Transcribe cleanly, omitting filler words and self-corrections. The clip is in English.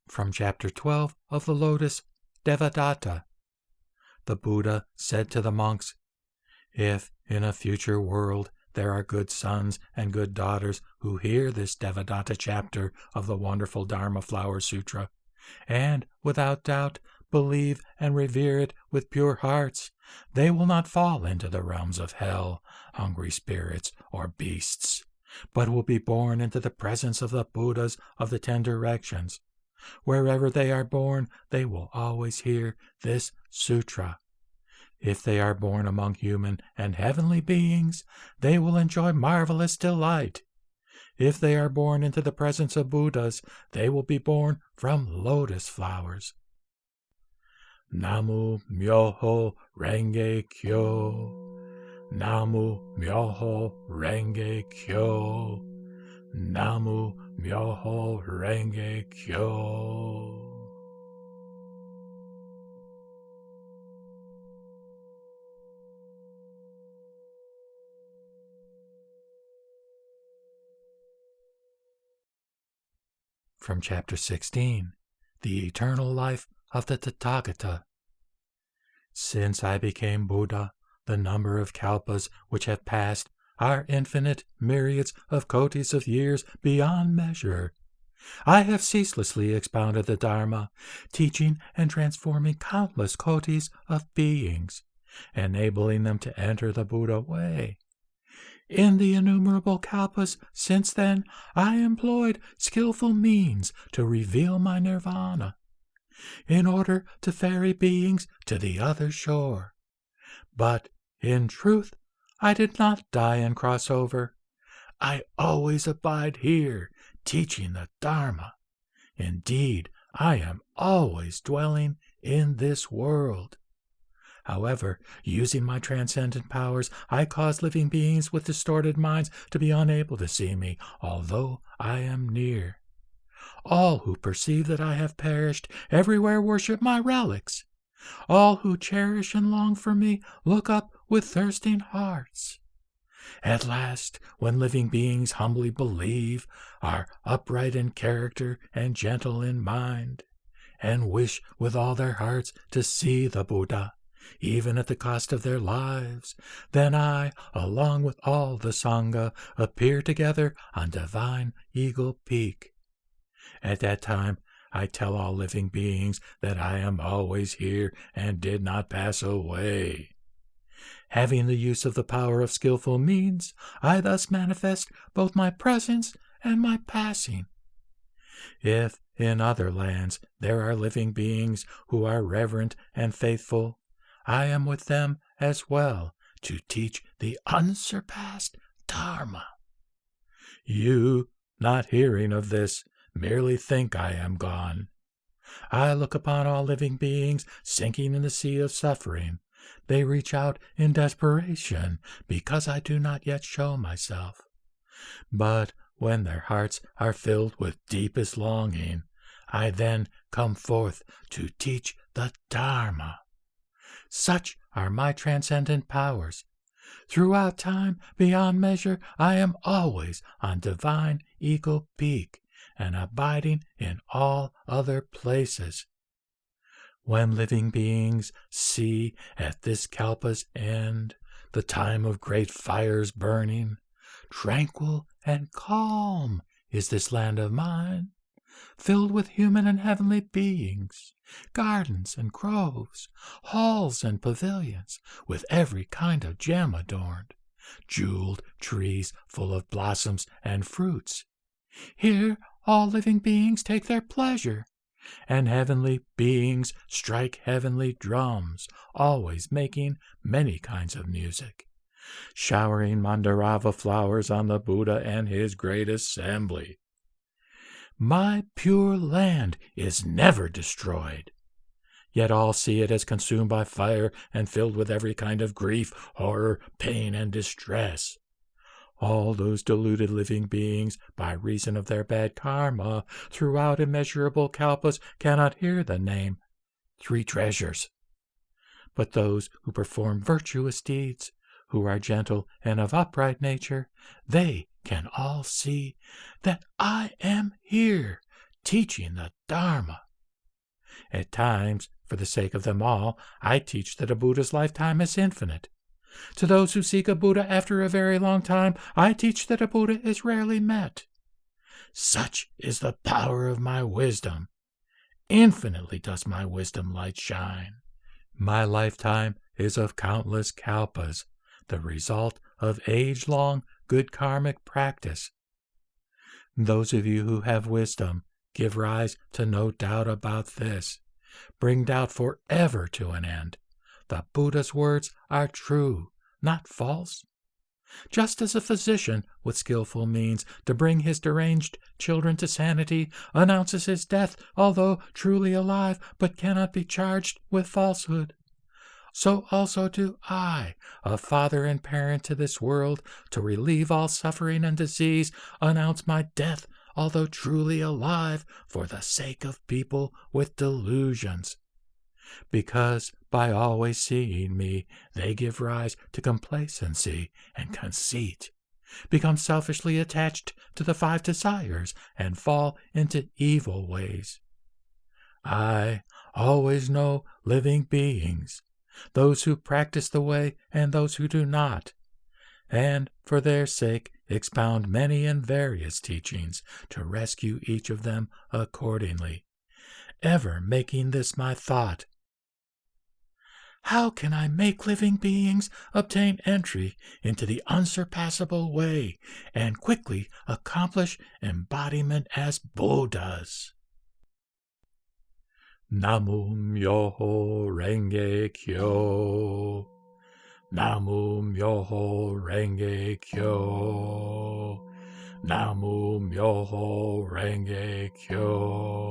From Chapter 12 of the Lotus, Devadatta. The Buddha said to the monks, "If in a future world there are good sons and good daughters who hear this Devadatta chapter of the wonderful Dharma Flower Sutra, and, without doubt, believe and revere it with pure hearts, they will not fall into the realms of hell, hungry spirits, or beasts, but will be born into the presence of the Buddhas of the 10 directions. Wherever they are born, they will always hear this sutra. If they are born among human and heavenly beings, they will enjoy marvelous delight. If they are born into the presence of Buddhas, they will be born from lotus flowers." Namu Myoho Renge Kyo. Namu Myoho Renge Kyo. Namu Myoho Renge Kyo. From Chapter 16, The Eternal Life of the Tathagata. Since I became Buddha, the number of kalpas which have passed are infinite myriads of kotis of years beyond measure. I have ceaselessly expounded the Dharma, teaching and transforming countless kotis of beings, enabling them to enter the Buddha way. In the innumerable kalpas since then, I employed skillful means to reveal my nirvana, in order to ferry beings to the other shore. But, in truth, I did not die and cross over. I always abide here, teaching the Dharma. Indeed, I am always dwelling in this world. However, using my transcendent powers, I cause living beings with distorted minds to be unable to see me, although I am near. All who perceive that I have perished everywhere worship my relics. All who cherish and long for me look up with thirsting hearts. At last, when living beings humbly believe, are upright in character and gentle in mind, and wish with all their hearts to see the Buddha, even at the cost of their lives, then I, along with all the Sangha, appear together on divine Eagle Peak. At that time, I tell all living beings that I am always here and did not pass away. Having the use of the power of skillful means, I thus manifest both my presence and my passing. If in other lands there are living beings who are reverent and faithful, I am with them as well to teach the unsurpassed Dharma. You, not hearing of this, merely think I am gone. I look upon all living beings sinking in the sea of suffering. They reach out in desperation because I do not yet show myself. But when their hearts are filled with deepest longing, I then come forth to teach the Dharma. Such are my transcendent powers. Throughout time, beyond measure, I am always on divine Eagle Peak and abiding in all other places. When living beings see at this kalpa's end the time of great fires burning, tranquil and calm is this land of mine, filled with human and heavenly beings, gardens and groves, halls and pavilions, with every kind of gem adorned, jeweled trees full of blossoms and fruits. Here all living beings take their pleasure, and heavenly beings strike heavenly drums, always making many kinds of music, showering mandarava flowers on the Buddha and his great assembly. My pure land is never destroyed, yet all see it as consumed by fire and filled with every kind of grief, horror, pain, and distress. All those deluded living beings, by reason of their bad karma, throughout immeasurable kalpas cannot hear the name 3 treasures. But those who perform virtuous deeds, who are gentle and of upright nature, they can all see that I am here, teaching the Dharma. At times, for the sake of them all, I teach that a Buddha's lifetime is infinite. To those who seek a Buddha after a very long time, I teach that a Buddha is rarely met. Such is the power of my wisdom. Infinitely does my wisdom light shine. My lifetime is of countless kalpas, the result of age-long good karmic practice. Those of you who have wisdom give rise to no doubt about this. Bring doubt forever to an end. The Buddha's words are true, not false. Just as a physician, with skillful means to bring his deranged children to sanity, announces his death, although truly alive, but cannot be charged with falsehood, so also do I, a father and parent to this world, to relieve all suffering and disease, announce my death, although truly alive, for the sake of people with delusions. Because by always seeing me, they give rise to complacency and conceit, become selfishly attached to the 5 desires, and fall into evil ways. I always know living beings, those who practice the way and those who do not, and for their sake expound many and various teachings to rescue each of them accordingly, ever making this my thought: how can I make living beings obtain entry into the unsurpassable way and quickly accomplish embodiment as Buddhas? Namu Myoho Renge Kyo. Namu Myoho Renge Kyo. Namu Myoho Renge Kyo.